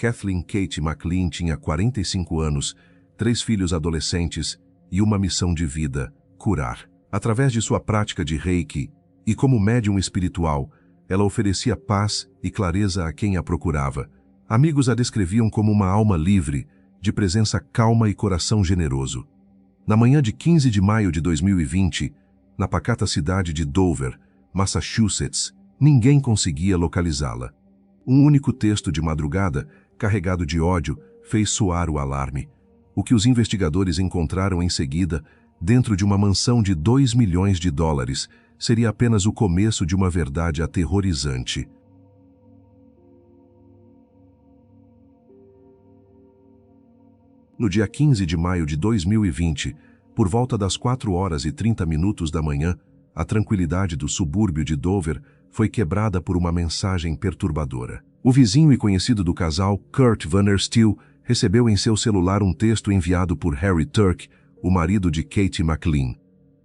Kathleen Kate McLean tinha 45 anos, 3 filhos adolescentes e uma missão de vida: curar. Através de sua prática de Reiki e como médium espiritual, ela oferecia paz e clareza a quem a procurava. Amigos a descreviam como uma alma livre, de presença calma e coração generoso. Na manhã de 15 de maio de 2020, na pacata cidade de Dover, Massachusetts, ninguém conseguia localizá-la. Um único texto de madrugada, carregado de ódio, fez soar o alarme. O que os investigadores encontraram em seguida, dentro de uma mansão de $2 milhões, seria apenas o começo de uma verdade aterrorizante. No dia 15 de maio de 2020, por volta das 4h30 da manhã, a tranquilidade do subúrbio de Dover foi quebrada por uma mensagem perturbadora. O vizinho e conhecido do casal, Kurt Vandersteel, recebeu em seu celular um texto enviado por Harry Turk, o marido de Kate McLean.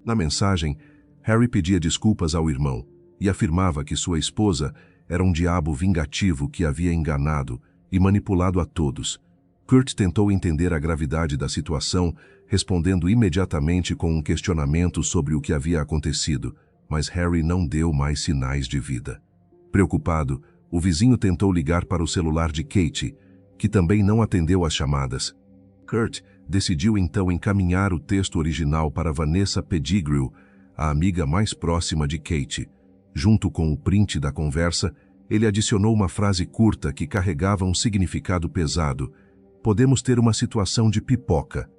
Na mensagem, Harry pedia desculpas ao irmão e afirmava que sua esposa era um diabo vingativo que havia enganado e manipulado a todos. Kurt tentou entender a gravidade da situação, respondendo imediatamente com um questionamento sobre o que havia acontecido, mas Harry não deu mais sinais de vida. Preocupado, o vizinho tentou ligar para o celular de Kate, que também não atendeu às chamadas. Kurt decidiu então encaminhar o texto original para Vanessa Pettigrew, a amiga mais próxima de Kate. Junto com o print da conversa, ele adicionou uma frase curta que carregava um significado pesado: "Podemos ter uma situação de pipoca."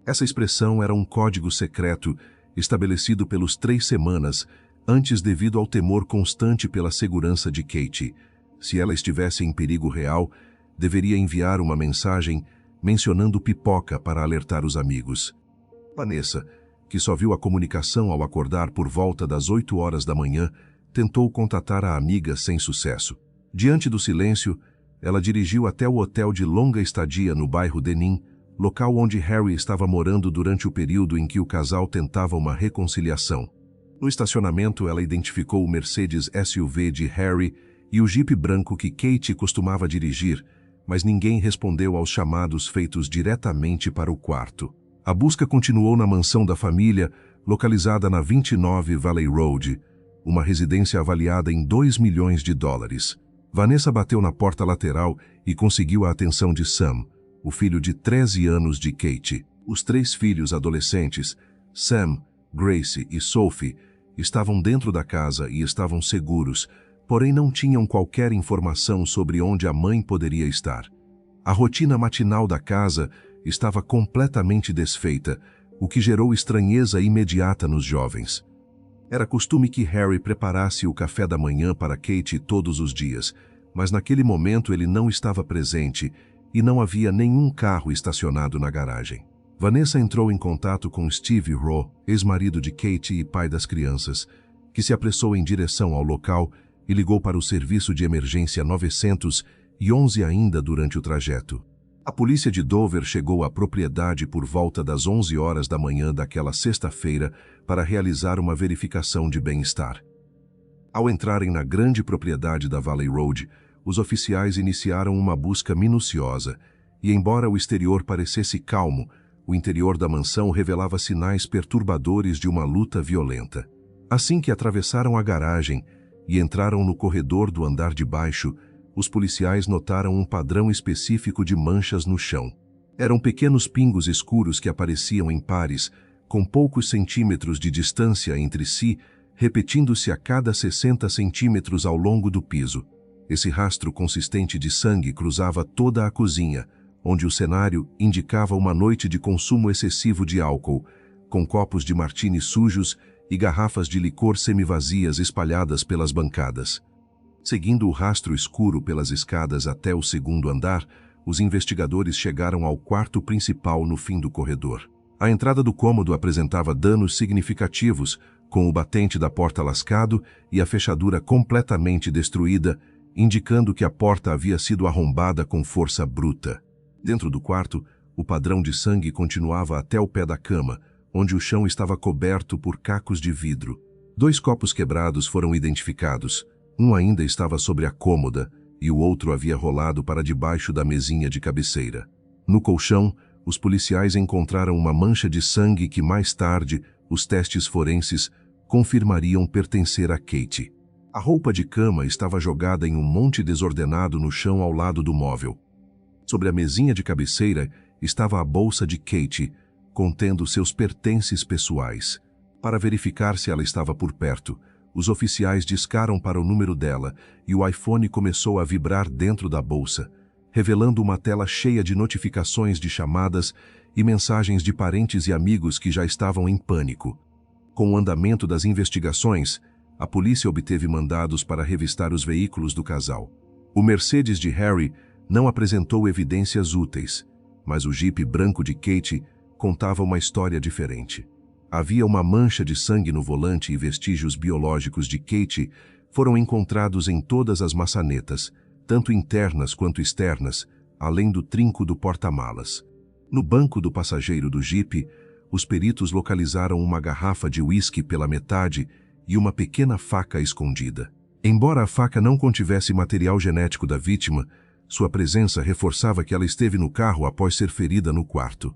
Essa expressão era um código secreto estabelecido pelos 3 semanas antes devido ao temor constante pela segurança de Kate. Se ela estivesse em perigo real, deveria enviar uma mensagem mencionando pipoca para alertar os amigos. Vanessa, que só viu a comunicação ao acordar por volta das 8h da manhã, tentou contatar a amiga sem sucesso. Diante do silêncio, ela dirigiu até o hotel de longa estadia no bairro Denim, local onde Harry estava morando durante o período em que o casal tentava uma reconciliação. No estacionamento, ela identificou o Mercedes SUV de Harry e o Jeep branco que Kate costumava dirigir, mas ninguém respondeu aos chamados feitos diretamente para o quarto. A busca continuou na mansão da família, localizada na 29 Valley Road, uma residência avaliada em $2 milhões. Vanessa bateu na porta lateral e conseguiu a atenção de Sam, o filho de 13 anos de Kate. Os 3 filhos adolescentes, Sam, Grace e Sophie, estavam dentro da casa e estavam seguros, porém não tinham qualquer informação sobre onde a mãe poderia estar. A rotina matinal da casa estava completamente desfeita, o que gerou estranheza imediata nos jovens. Era costume que Harry preparasse o café da manhã para Kate todos os dias, mas naquele momento ele não estava presente e não havia nenhum carro estacionado na garagem. Vanessa entrou em contato com Steve Rowe, ex-marido de Kate e pai das crianças, que se apressou em direção ao local e ligou para o serviço de emergência 911 ainda durante o trajeto. A polícia de Dover chegou à propriedade por volta das 11h da manhã daquela sexta-feira para realizar uma verificação de bem-estar. Ao entrarem na grande propriedade da Valley Road, os oficiais iniciaram uma busca minuciosa e, embora o exterior parecesse calmo, o interior da mansão revelava sinais perturbadores de uma luta violenta. Assim que atravessaram a garagem e entraram no corredor do andar de baixo, os policiais notaram um padrão específico de manchas no chão. Eram pequenos pingos escuros que apareciam em pares, com poucos centímetros de distância entre si, repetindo-se a cada 60 centímetros ao longo do piso. Esse rastro consistente de sangue cruzava toda a cozinha, onde o cenário indicava uma noite de consumo excessivo de álcool, com copos de martini sujos e garrafas de licor semivazias espalhadas pelas bancadas. Seguindo o rastro escuro pelas escadas até o 2º andar, os investigadores chegaram ao quarto principal no fim do corredor. A entrada do cômodo apresentava danos significativos, com o batente da porta lascado e a fechadura completamente destruída, indicando que a porta havia sido arrombada com força bruta. Dentro do quarto, o padrão de sangue continuava até o pé da cama, onde o chão estava coberto por cacos de vidro. 2 copos quebrados foram identificados. Um ainda estava sobre a cômoda e o outro havia rolado para debaixo da mesinha de cabeceira. No colchão, os policiais encontraram uma mancha de sangue que mais tarde os testes forenses confirmariam pertencer a Katie. A roupa de cama estava jogada em um monte desordenado no chão ao lado do móvel. Sobre a mesinha de cabeceira estava a bolsa de Katie, contendo seus pertences pessoais. Para verificar se ela estava por perto, os oficiais discaram para o número dela e o iPhone começou a vibrar dentro da bolsa, revelando uma tela cheia de notificações de chamadas e mensagens de parentes e amigos que já estavam em pânico. Com o andamento das investigações, a polícia obteve mandados para revistar os veículos do casal. O Mercedes de Harry não apresentou evidências úteis, mas o Jeep branco de Katie contava uma história diferente. Havia uma mancha de sangue no volante e vestígios biológicos de Katie foram encontrados em todas as maçanetas, tanto internas quanto externas, além do trinco do porta-malas. No banco do passageiro do Jeep, os peritos localizaram uma garrafa de uísque pela metade e uma pequena faca escondida. Embora a faca não contivesse material genético da vítima, sua presença reforçava que ela esteve no carro após ser ferida no quarto.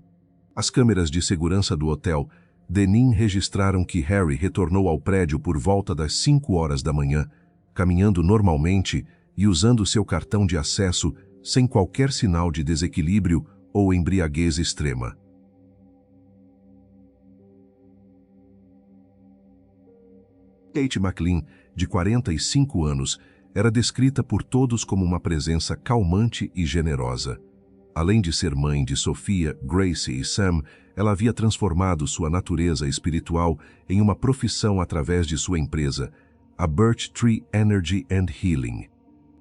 As câmeras de segurança do hotel Denin registraram que Harry retornou ao prédio por volta das 5 horas da manhã, caminhando normalmente e usando seu cartão de acesso sem qualquer sinal de desequilíbrio ou embriaguez extrema. Kate McLean, de 45 anos, era descrita por todos como uma presença calmante e generosa. Além de ser mãe de Sophia, Gracie e Sam, ela havia transformado sua natureza espiritual em uma profissão através de sua empresa, a Birch Tree Energy and Healing.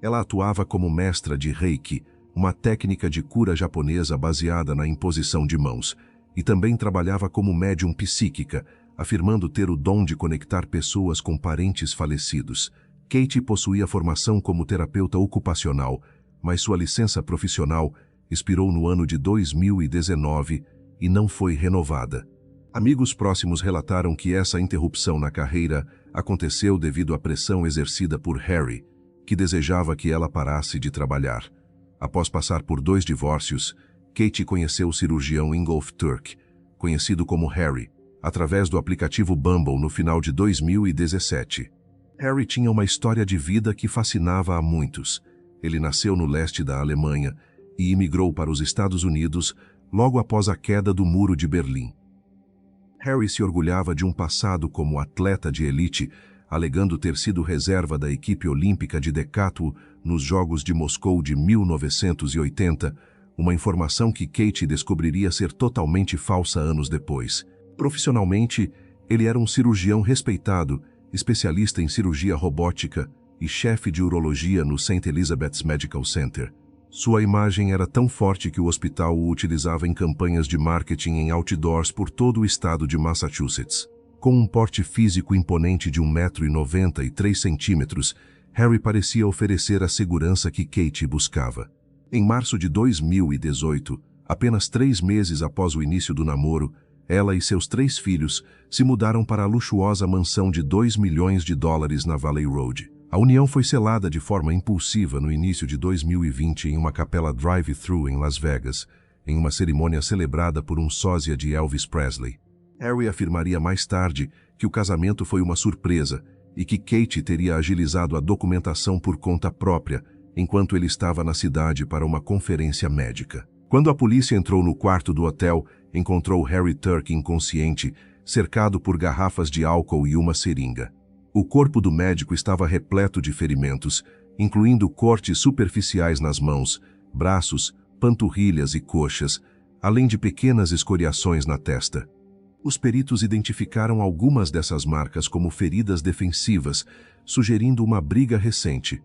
Ela atuava como mestra de Reiki, uma técnica de cura japonesa baseada na imposição de mãos, e também trabalhava como médium psíquica, afirmando ter o dom de conectar pessoas com parentes falecidos. Kate possuía formação como terapeuta ocupacional, mas sua licença profissional expirou no ano de 2019 e não foi renovada. Amigos próximos relataram que essa interrupção na carreira aconteceu devido à pressão exercida por Harry, que desejava que ela parasse de trabalhar. Após passar por 2 divórcios, Kate conheceu o cirurgião Ingolf Turk, conhecido como Harry, através do aplicativo Bumble no final de 2017. Harry tinha uma história de vida que fascinava a muitos. Ele nasceu no leste da Alemanha e imigrou para os Estados Unidos logo após a queda do Muro de Berlim. Harry se orgulhava de um passado como atleta de elite, alegando ter sido reserva da equipe olímpica de decathlon nos Jogos de Moscou de 1980, uma informação que Kate descobriria ser totalmente falsa anos depois. Profissionalmente, ele era um cirurgião respeitado, especialista em cirurgia robótica e chefe de urologia no St. Elizabeth's Medical Center. Sua imagem era tão forte que o hospital o utilizava em campanhas de marketing em outdoors por todo o estado de Massachusetts. Com um porte físico imponente de 1,93 m, Harry parecia oferecer a segurança que Kate buscava. Em março de 2018, apenas 3 meses após o início do namoro, ela e seus 3 filhos se mudaram para a luxuosa mansão de $2 milhões na Valley Road. A união foi selada de forma impulsiva no início de 2020 em uma capela drive-thru em Las Vegas, em uma cerimônia celebrada por um sósia de Elvis Presley. Harry afirmaria mais tarde que o casamento foi uma surpresa e que Kate teria agilizado a documentação por conta própria enquanto ele estava na cidade para uma conferência médica. Quando a polícia entrou no quarto do hotel, encontrou Harry Turk inconsciente, cercado por garrafas de álcool e uma seringa. O corpo do médico estava repleto de ferimentos, incluindo cortes superficiais nas mãos, braços, panturrilhas e coxas, além de pequenas escoriações na testa. Os peritos identificaram algumas dessas marcas como feridas defensivas, sugerindo uma briga recente.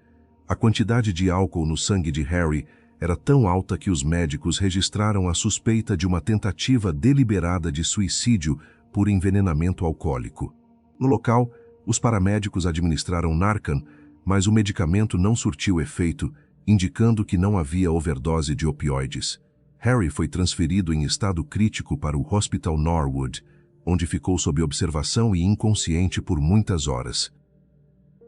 A quantidade de álcool no sangue de Harry era tão alta que os médicos registraram a suspeita de uma tentativa deliberada de suicídio por envenenamento alcoólico. No local, os paramédicos administraram Narcan, mas o medicamento não surtiu efeito, indicando que não havia overdose de opioides. Harry foi transferido em estado crítico para o Hospital Norwood, onde ficou sob observação e inconsciente por muitas horas.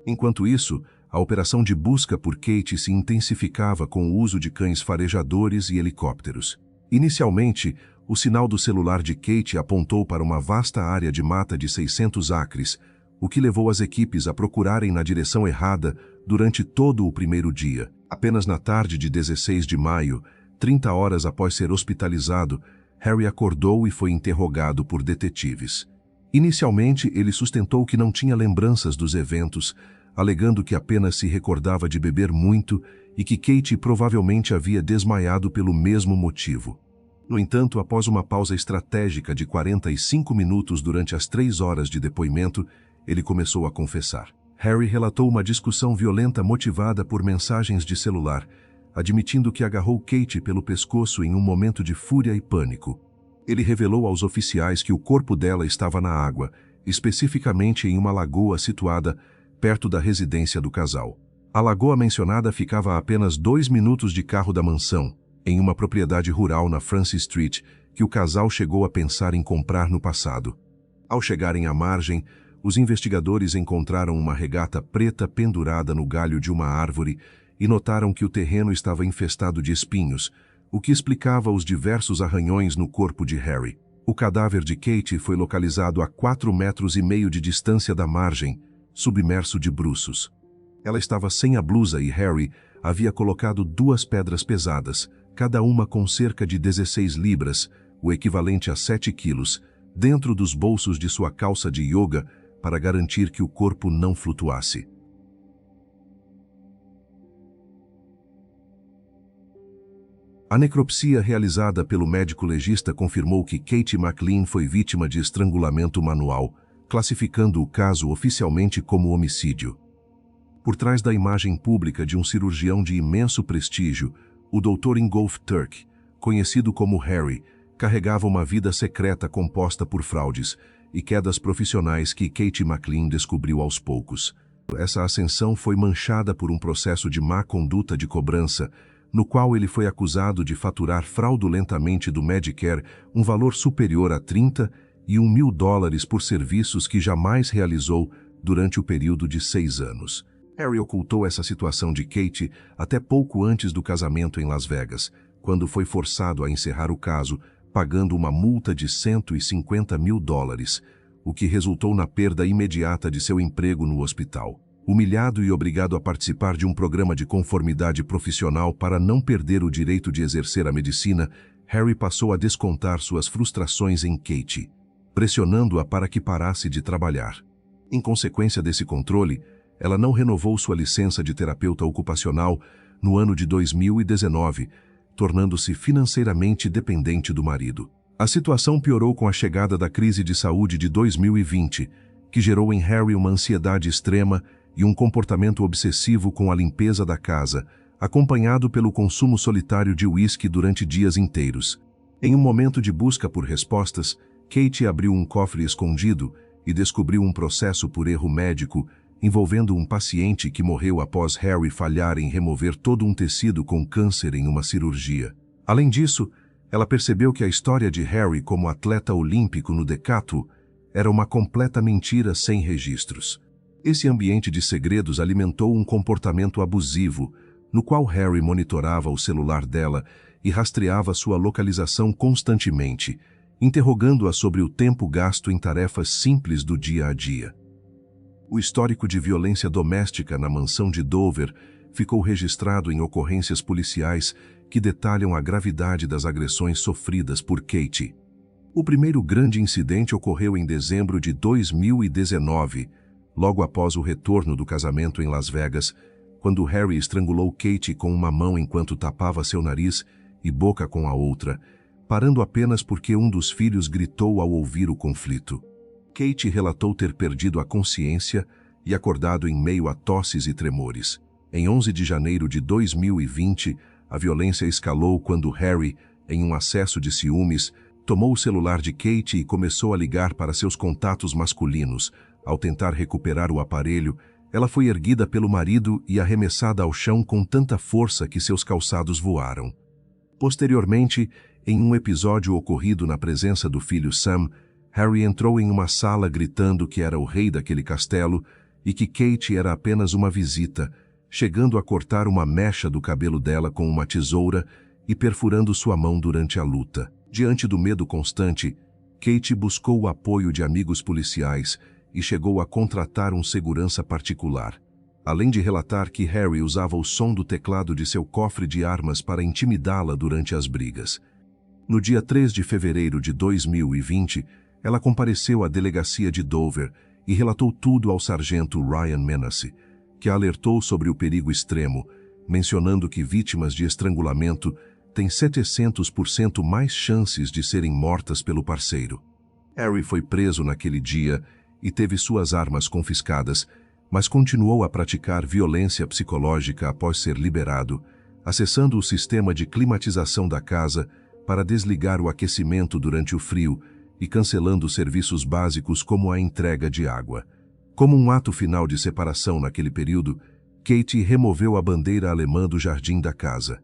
Enquanto isso, a operação de busca por Kate se intensificava com o uso de cães farejadores e helicópteros. Inicialmente, o sinal do celular de Kate apontou para uma vasta área de mata de 600 acres, o que levou as equipes a procurarem na direção errada durante todo o primeiro dia. Apenas na tarde de 16 de maio, 30 horas após ser hospitalizado, Harry acordou e foi interrogado por detetives. Inicialmente, ele sustentou que não tinha lembranças dos eventos, alegando que apenas se recordava de beber muito e que Kate provavelmente havia desmaiado pelo mesmo motivo. No entanto, após uma pausa estratégica de 45 minutos durante as 3 horas de depoimento, ele começou a confessar. Harry relatou uma discussão violenta motivada por mensagens de celular, admitindo que agarrou Kate pelo pescoço em um momento de fúria e pânico. Ele revelou aos oficiais que o corpo dela estava na água, especificamente em uma lagoa situada perto da residência do casal. A lagoa mencionada ficava a apenas 2 minutos de carro da mansão, em uma propriedade rural na Francis Street, que o casal chegou a pensar em comprar no passado. Ao chegarem à margem, os investigadores encontraram uma regata preta pendurada no galho de uma árvore e notaram que o terreno estava infestado de espinhos, o que explicava os diversos arranhões no corpo de Harry. O cadáver de Kate foi localizado a 4,5 metros de distância da margem, submerso de bruços. Ela estava sem a blusa e Harry havia colocado 2 pedras pesadas, cada uma com cerca de 16 libras, o equivalente a 7 quilos, dentro dos bolsos de sua calça de yoga para garantir que o corpo não flutuasse. A necropsia realizada pelo médico legista confirmou que Kate McLean foi vítima de estrangulamento manual, classificando o caso oficialmente como homicídio. Por trás da imagem pública de um cirurgião de imenso prestígio, o Dr. Ingolf Turk, conhecido como Harry, carregava uma vida secreta composta por fraudes e quedas profissionais que Kate McLean descobriu aos poucos. Essa ascensão foi manchada por um processo de má conduta de cobrança, no qual ele foi acusado de faturar fraudulentamente do Medicare um valor superior a $31 mil por serviços que jamais realizou durante o período de 6 anos. Harry ocultou essa situação de Kate até pouco antes do casamento em Las Vegas, quando foi forçado a encerrar o caso, pagando uma multa de $150 mil, o que resultou na perda imediata de seu emprego no hospital. Humilhado e obrigado a participar de um programa de conformidade profissional para não perder o direito de exercer a medicina, Harry passou a descontar suas frustrações em Kate, pressionando-a para que parasse de trabalhar. Em consequência desse controle, ela não renovou sua licença de terapeuta ocupacional no ano de 2019, tornando-se financeiramente dependente do marido. A situação piorou com a chegada da crise de saúde de 2020, que gerou em Harry uma ansiedade extrema e um comportamento obsessivo com a limpeza da casa, acompanhado pelo consumo solitário de uísque durante dias inteiros. Em um momento de busca por respostas, Kate abriu um cofre escondido e descobriu um processo por erro médico envolvendo um paciente que morreu após Harry falhar em remover todo um tecido com câncer em uma cirurgia. Além disso, ela percebeu que a história de Harry como atleta olímpico no decathlon era uma completa mentira sem registros. Esse ambiente de segredos alimentou um comportamento abusivo, no qual Harry monitorava o celular dela e rastreava sua localização constantemente, interrogando-a sobre o tempo gasto em tarefas simples do dia a dia. O histórico de violência doméstica na mansão de Dover ficou registrado em ocorrências policiais que detalham a gravidade das agressões sofridas por Kate. O primeiro grande incidente ocorreu em dezembro de 2019, logo após o retorno do casamento em Las Vegas, quando Harry estrangulou Kate com uma mão enquanto tapava seu nariz e boca com a outra, parando apenas porque um dos filhos gritou ao ouvir o conflito. Kate relatou ter perdido a consciência e acordado em meio a tosses e tremores. Em 11 de janeiro de 2020, a violência escalou quando Harry, em um acesso de ciúmes, tomou o celular de Kate e começou a ligar para seus contatos masculinos. Ao tentar recuperar o aparelho, ela foi erguida pelo marido e arremessada ao chão com tanta força que seus calçados voaram. Posteriormente, em um episódio ocorrido na presença do filho Sam, Harry entrou em uma sala gritando que era o rei daquele castelo e que Kate era apenas uma visita, chegando a cortar uma mecha do cabelo dela com uma tesoura e perfurando sua mão durante a luta. Diante do medo constante, Kate buscou o apoio de amigos policiais e chegou a contratar um segurança particular, além de relatar que Harry usava o som do teclado de seu cofre de armas para intimidá-la durante as brigas. No dia 3 de fevereiro de 2020, ela compareceu à delegacia de Dover e relatou tudo ao sargento Ryan Menace, que a alertou sobre o perigo extremo, mencionando que vítimas de estrangulamento têm 700% mais chances de serem mortas pelo parceiro. Harry foi preso naquele dia e teve suas armas confiscadas, mas continuou a praticar violência psicológica após ser liberado, acessando o sistema de climatização da casa para desligar o aquecimento durante o frio e cancelando serviços básicos como a entrega de água. Como um ato final de separação naquele período, Kate removeu a bandeira alemã do jardim da casa.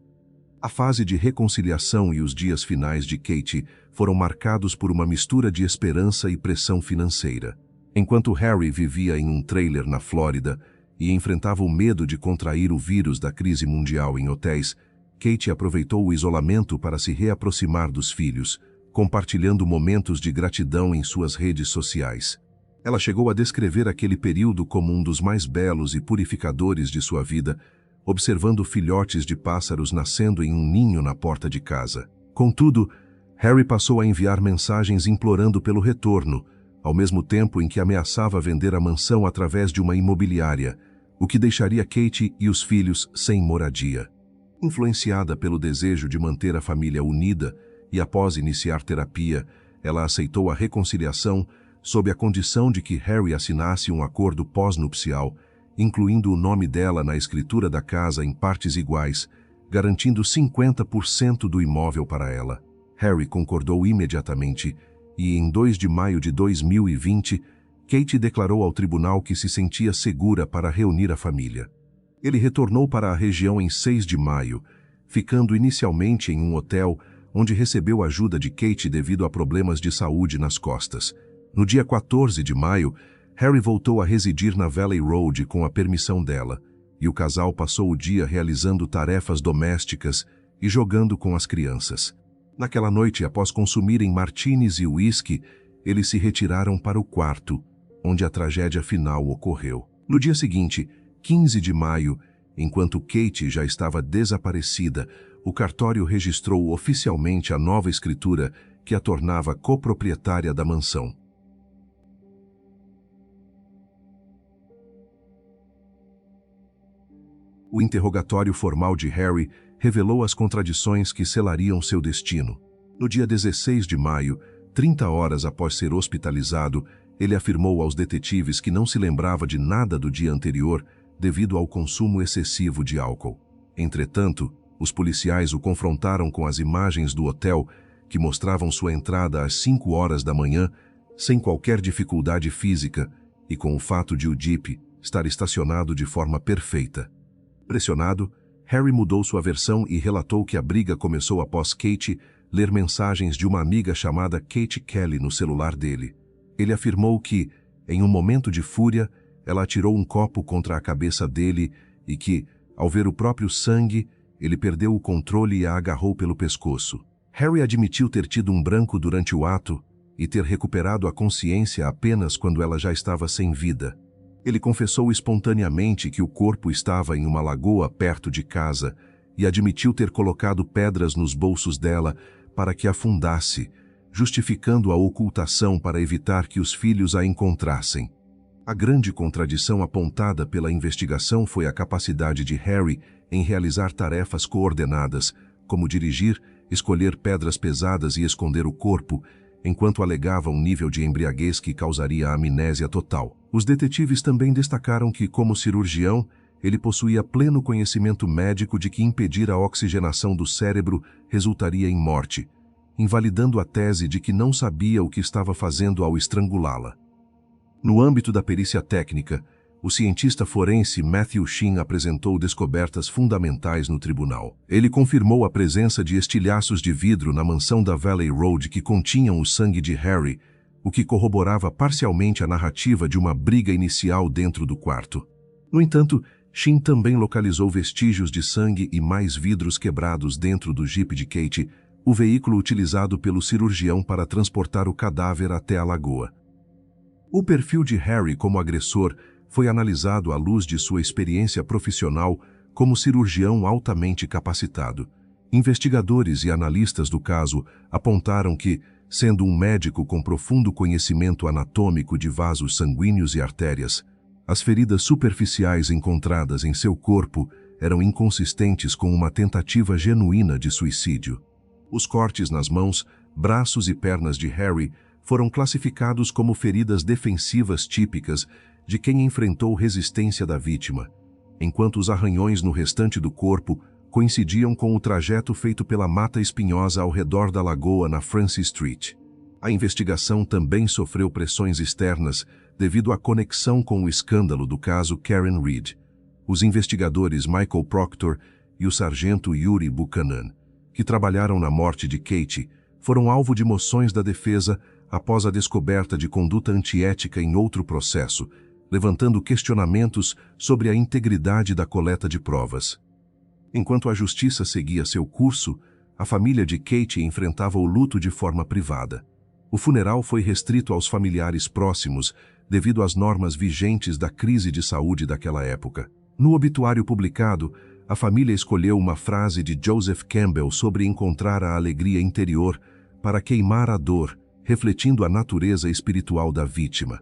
A fase de reconciliação e os dias finais de Kate foram marcados por uma mistura de esperança e pressão financeira. Enquanto Harry vivia em um trailer na Flórida e enfrentava o medo de contrair o vírus da crise mundial em hotéis, Kate aproveitou o isolamento para se reaproximar dos filhos, compartilhando momentos de gratidão em suas redes sociais. Ela chegou a descrever aquele período como um dos mais belos e purificadores de sua vida, observando filhotes de pássaros nascendo em um ninho na porta de casa. Contudo, Harry passou a enviar mensagens implorando pelo retorno, ao mesmo tempo em que ameaçava vender a mansão através de uma imobiliária, o que deixaria Kate e os filhos sem moradia. Influenciada pelo desejo de manter a família unida e após iniciar terapia, ela aceitou a reconciliação sob a condição de que Harry assinasse um acordo pós-nupcial, incluindo o nome dela na escritura da casa em partes iguais, garantindo 50% do imóvel para ela. Harry concordou imediatamente e, em 2 de maio de 2020, Kate declarou ao tribunal que se sentia segura para reunir a família. Ele retornou para a região em 6 de maio, ficando inicialmente em um hotel onde recebeu ajuda de Kate devido a problemas de saúde nas costas. No dia 14 de maio, Harry voltou a residir na Valley Road com a permissão dela, e o casal passou o dia realizando tarefas domésticas e jogando com as crianças. Naquela noite, após consumirem martinis e uísque, eles se retiraram para o quarto, onde a tragédia final ocorreu. No dia seguinte, 15 de maio, enquanto Kate já estava desaparecida, o cartório registrou oficialmente a nova escritura que a tornava coproprietária da mansão. O interrogatório formal de Harry revelou as contradições que selariam seu destino. No dia 16 de maio, 30 horas após ser hospitalizado, ele afirmou aos detetives que não se lembrava de nada do dia anterior devido ao consumo excessivo de álcool. Entretanto, os policiais o confrontaram com as imagens do hotel que mostravam sua entrada às 5 horas da manhã, sem qualquer dificuldade física e com o fato de o Jeep estar estacionado de forma perfeita. Pressionado, Harry mudou sua versão e relatou que a briga começou após Kate ler mensagens de uma amiga chamada Kate Kelly no celular dele. Ele afirmou que, em um momento de fúria, ela atirou um copo contra a cabeça dele e que, ao ver o próprio sangue, ele perdeu o controle e a agarrou pelo pescoço. Harry admitiu ter tido um branco durante o ato e ter recuperado a consciência apenas quando ela já estava sem vida. Ele confessou espontaneamente que o corpo estava em uma lagoa perto de casa e admitiu ter colocado pedras nos bolsos dela para que afundasse, justificando a ocultação para evitar que os filhos a encontrassem. A grande contradição apontada pela investigação foi a capacidade de Harry em realizar tarefas coordenadas, como dirigir, escolher pedras pesadas e esconder o corpo, enquanto alegava um nível de embriaguez que causaria amnésia total. Os detetives também destacaram que, como cirurgião, ele possuía pleno conhecimento médico de que impedir a oxigenação do cérebro resultaria em morte, invalidando a tese de que não sabia o que estava fazendo ao estrangulá-la. No âmbito da perícia técnica, o cientista forense Matthew Sheen apresentou descobertas fundamentais no tribunal. Ele confirmou a presença de estilhaços de vidro na mansão da Valley Road que continham o sangue de Harry, o que corroborava parcialmente a narrativa de uma briga inicial dentro do quarto. No entanto, Shin também localizou vestígios de sangue e mais vidros quebrados dentro do Jeep de Kate, o veículo utilizado pelo cirurgião para transportar o cadáver até a lagoa. O perfil de Harry como agressor foi analisado à luz de sua experiência profissional como cirurgião altamente capacitado. Investigadores e analistas do caso apontaram que, sendo um médico com profundo conhecimento anatômico de vasos sanguíneos e artérias, as feridas superficiais encontradas em seu corpo eram inconsistentes com uma tentativa genuína de suicídio. Os cortes nas mãos, braços e pernas de Harry foram classificados como feridas defensivas típicas de quem enfrentou resistência da vítima, enquanto os arranhões no restante do corpo coincidiam com o trajeto feito pela mata espinhosa ao redor da lagoa na Francis Street. A investigação também sofreu pressões externas devido à conexão com o escândalo do caso Karen Reed. Os investigadores Michael Proctor e o sargento Yuri Buchanan, que trabalharam na morte de Kate, foram alvo de moções da defesa após a descoberta de conduta antiética em outro processo, levantando questionamentos sobre a integridade da coleta de provas. Enquanto a justiça seguia seu curso, a família de Kate enfrentava o luto de forma privada. O funeral foi restrito aos familiares próximos devido às normas vigentes da crise de saúde daquela época. No obituário publicado, a família escolheu uma frase de Joseph Campbell sobre encontrar a alegria interior para queimar a dor, refletindo a natureza espiritual da vítima.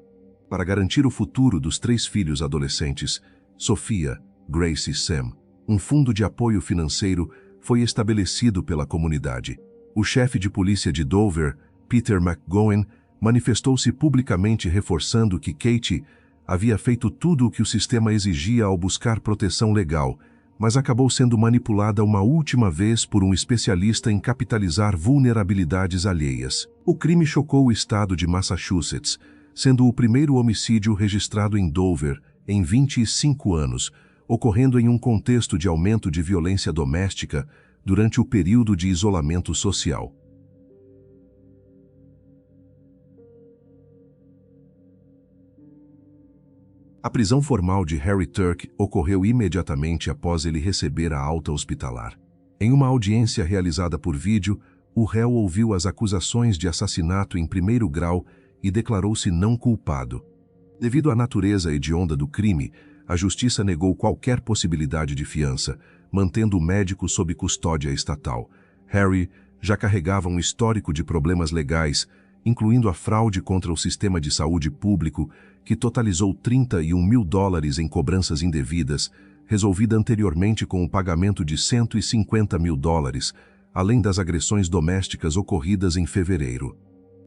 Para garantir o futuro dos 3 filhos adolescentes, Sophia, Grace e Sam, um fundo de apoio financeiro foi estabelecido pela comunidade. O chefe de polícia de Dover, Peter McGowan, manifestou-se publicamente reforçando que Kate havia feito tudo o que o sistema exigia ao buscar proteção legal, mas acabou sendo manipulada uma última vez por um especialista em capitalizar vulnerabilidades alheias. O crime chocou o estado de Massachusetts, sendo o primeiro homicídio registrado em Dover em 25 anos, ocorrendo em um contexto de aumento de violência doméstica durante o período de isolamento social. A prisão formal de Harry Turk ocorreu imediatamente após ele receber a alta hospitalar. Em uma audiência realizada por vídeo, o réu ouviu as acusações de assassinato em primeiro grau e declarou-se não culpado. Devido à natureza hedionda do crime, a justiça negou qualquer possibilidade de fiança, mantendo o médico sob custódia estatal. Harry já carregava um histórico de problemas legais, incluindo a fraude contra o sistema de saúde público, que totalizou $31 mil em cobranças indevidas, resolvida anteriormente com o pagamento de $150 mil, além das agressões domésticas ocorridas em fevereiro.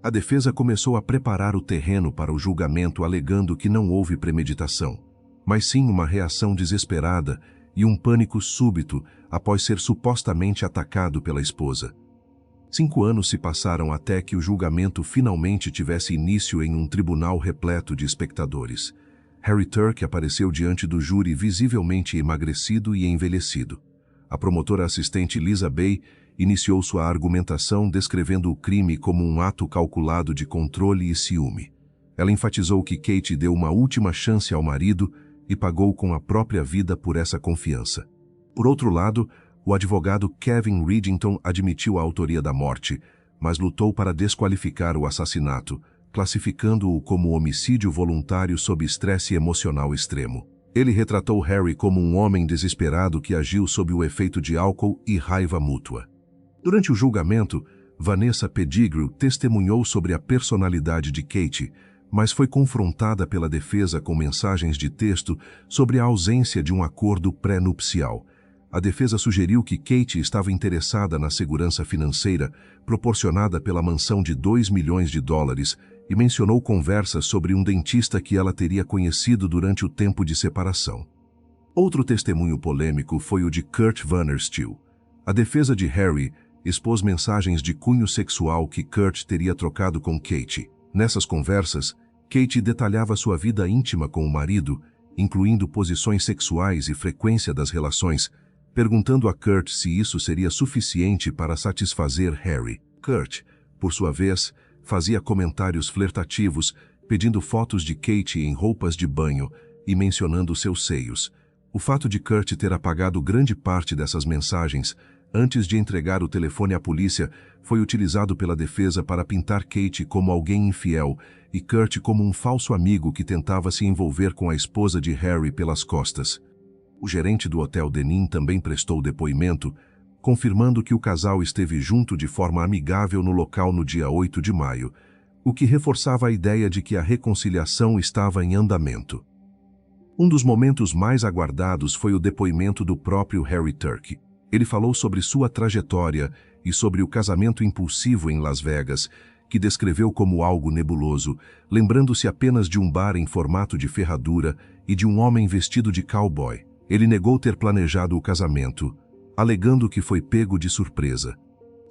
A defesa começou a preparar o terreno para o julgamento alegando que não houve premeditação, mas sim uma reação desesperada e um pânico súbito após ser supostamente atacado pela esposa. 5 anos se passaram até que o julgamento finalmente tivesse início em um tribunal repleto de espectadores. Harry Turk apareceu diante do júri visivelmente emagrecido e envelhecido. A promotora assistente Lisa Bay iniciou sua argumentação descrevendo o crime como um ato calculado de controle e ciúme. Ela enfatizou que Kate deu uma última chance ao marido e pagou com a própria vida por essa confiança. Por outro lado, o advogado Kevin Ridington admitiu a autoria da morte, mas lutou para desqualificar o assassinato, classificando-o como homicídio voluntário sob estresse emocional extremo. Ele retratou Harry como um homem desesperado que agiu sob o efeito de álcool e raiva mútua. Durante o julgamento, Vanessa Pettigrew testemunhou sobre a personalidade de Kate, mas foi confrontada pela defesa com mensagens de texto sobre a ausência de um acordo pré-nupcial. A defesa sugeriu que Kate estava interessada na segurança financeira proporcionada pela mansão de $2 milhões e mencionou conversas sobre um dentista que ela teria conhecido durante o tempo de separação. Outro testemunho polêmico foi o de Kurt Vandersteel. A defesa de Harry expôs mensagens de cunho sexual que Kurt teria trocado com Kate. Nessas conversas, Kate detalhava sua vida íntima com o marido, incluindo posições sexuais e frequência das relações, perguntando a Kurt se isso seria suficiente para satisfazer Harry. Kurt, por sua vez, Fazia comentários flertativos, pedindo fotos de Kate em roupas de banho e mencionando seus seios. O fato de Kurt ter apagado grande parte dessas mensagens antes de entregar o telefone à polícia foi utilizado pela defesa para pintar Kate como alguém infiel e Kurt como um falso amigo que tentava se envolver com a esposa de Harry pelas costas. O gerente do Hotel Denim também prestou depoimento, confirmando que o casal esteve junto de forma amigável no local no dia 8 de maio, o que reforçava a ideia de que a reconciliação estava em andamento. Um dos momentos mais aguardados foi o depoimento do próprio Harry Turk. Ele falou sobre sua trajetória e sobre o casamento impulsivo em Las Vegas, que descreveu como algo nebuloso, lembrando-se apenas de um bar em formato de ferradura e de um homem vestido de cowboy. Ele negou ter planejado o casamento, alegando que foi pego de surpresa.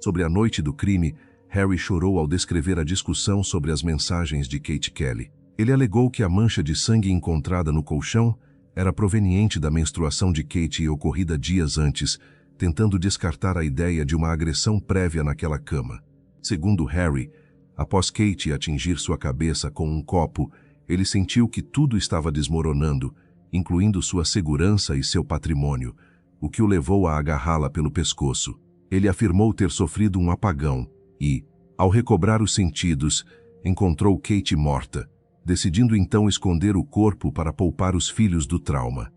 Sobre a noite do crime, Harry chorou ao descrever a discussão sobre as mensagens de Kate Kelly. Ele alegou que a mancha de sangue encontrada no colchão era proveniente da menstruação de Kate ocorrida dias antes, tentando descartar a ideia de uma agressão prévia naquela cama. Segundo Harry, após Kate atingir sua cabeça com um copo, ele sentiu que tudo estava desmoronando, incluindo sua segurança e seu patrimônio, o que o levou a agarrá-la pelo pescoço. Ele afirmou ter sofrido um apagão e, ao recobrar os sentidos, encontrou Kate morta, decidindo então esconder o corpo para poupar os filhos do trauma.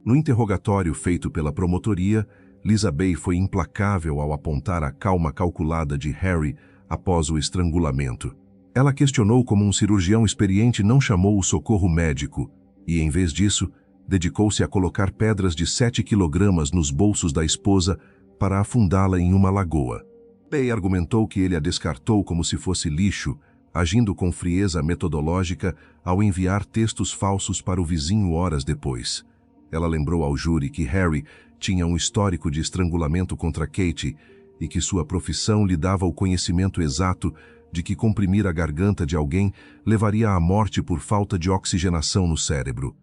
No interrogatório feito pela promotoria, Lisa Bay foi implacável ao apontar a calma calculada de Harry após o estrangulamento. Ela questionou como um cirurgião experiente não chamou o socorro médico e, em vez disso, dedicou-se a colocar pedras de 7 quilogramas nos bolsos da esposa para afundá-la em uma lagoa. Bay argumentou que ele a descartou como se fosse lixo, agindo com frieza metodológica ao enviar textos falsos para o vizinho horas depois. Ela lembrou ao júri que Harry tinha um histórico de estrangulamento contra Kate e que sua profissão lhe dava o conhecimento exato de que comprimir a garganta de alguém levaria à morte por falta de oxigenação no cérebro.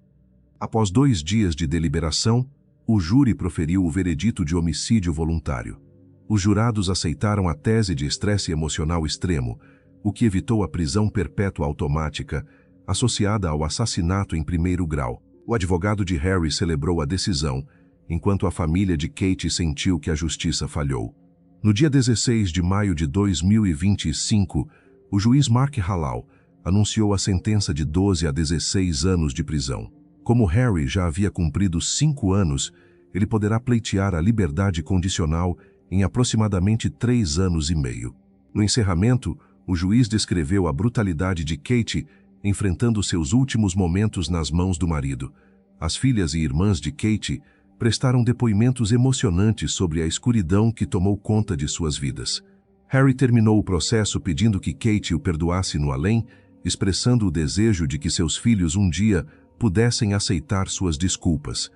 Após 2 dias de deliberação, o júri proferiu o veredito de homicídio voluntário. Os jurados aceitaram a tese de estresse emocional extremo, o que evitou a prisão perpétua automática, associada ao assassinato em primeiro grau. O advogado de Harry celebrou a decisão, enquanto a família de Kate sentiu que a justiça falhou. No dia 16 de maio de 2025, o juiz Mark Halal anunciou a sentença de 12 a 16 anos de prisão. Como Harry já havia cumprido 5 anos, ele poderá pleitear a liberdade condicional em aproximadamente 3 anos e meio. No encerramento, o juiz descreveu a brutalidade de Kate enfrentando seus últimos momentos nas mãos do marido. As filhas e irmãs de Kate prestaram depoimentos emocionantes sobre a escuridão que tomou conta de suas vidas. Harry terminou o processo pedindo que Kate o perdoasse no além, expressando o desejo de que seus filhos um dia pudessem aceitar suas desculpas.